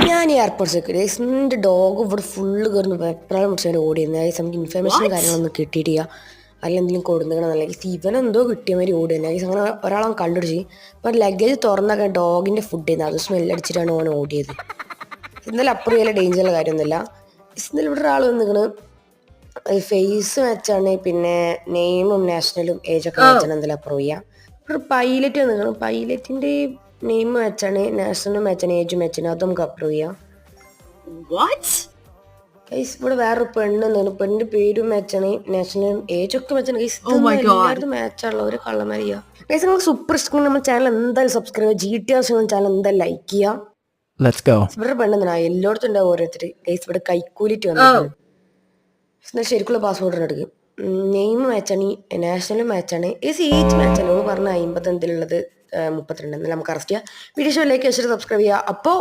ഞാൻ ഈ airport security എൻ്റെ ഡോഗ് ഇവിടെ ഫുള്ള് കയറുന്നു വെപ്രാളം പിടിച്ചാൽ ഓടിയുന്നത് ഗൈസ് നമുക്ക് ഇൻഫർമേഷനും കാര്യങ്ങളൊന്നും കിട്ടിയിട്ടില്ല അല്ലെങ്കിൽ കൊടുക്കണം ഗൈസ് ഇവനെന്തോ കിട്ടിയ മാതിരി ഓടിയുന്നത് ഗൈസ് അങ്ങനെ ഒരാളെ കണ്ടുപിടിച്ച് അപ്പം ലഗേജ് തുറന്നൊക്കെ ഡോഗിൻ്റെ ഫുഡ് ചെയ്യുന്നത് അത് സ്മെല്ലടിച്ചിട്ടാണ് ഓൻ ഓടിയത്. ഇന്നലെ അപ്പുറം വലിയ ഡേഞ്ചറുള്ള കാര്യമൊന്നുമില്ല. ഇന്നലെ ഇവിടെ ഒരാൾ വന്നിക്കണ് ഫേസ് മാച്ചാണ് പിന്നെ നെയിമും നാഷണലും ഏജൊക്കെ മാച്ചാണ് എന്തെങ്കിലും അപ്രൂവ് ചെയ്യാം. ഇവിടെ പൈലറ്റ് വന്നിക്കണം പൈലറ്റിൻ്റെ നെയിം മാച്ചാണ് നാഷണലും മാച്ചാണ് ഏജ് മാച്ചാണ് അത് നമുക്ക് അപ്രൂവ് ചെയ്യാം. ഗൈസ് ഇവിടെ വേറൊരു പെണ്ണ് എന്താണ് പെണ്ണിന്റെ പേരും മാച്ചാണ് നാഷണലും ഏജൊക്കെ മാച്ചാണ് ഗൈസ് എല്ലാവരും മാച്ചാണല്ലോ ഒരു കള്ളമാരിയ ഗൈസ് നിങ്ങൾ സൂപ്പർ ഇഷ്ടം നമ്മുടെ ചാനൽ എന്തായാലും സബ്സ്ക്രൈബ് ചെയ്യുക GT ചാനൽ എന്തായാലും ലൈക്ക് ചെയ്യുക. ഇവിടെ പെണ്ണെന്നാ എല്ലായിടത്തും ഉണ്ടാവും ഓരോരുത്തർ ഗൈസ് ഇവിടെ കൈക്കൂലിറ്റ് വന്നിട്ടുണ്ട്. ശരിക്കുള്ള പാസ്പോർട്ടിന് എടുക്കും നെയിം മാച്ചാണ് നാഷണൽ മാച്ചാണ് ഏജ് മാച്ചാണ് ഓള് പറഞ്ഞ 50 എന്തിലുള്ളത് 32 എന്നാലും നമുക്ക് അറസ്റ്റ് ചെയ്യാം. വീഡിയോ ഷോയിലേക്ക് സബ്സ്ക്രൈബ് ചെയ്യുക. അപ്പോൾ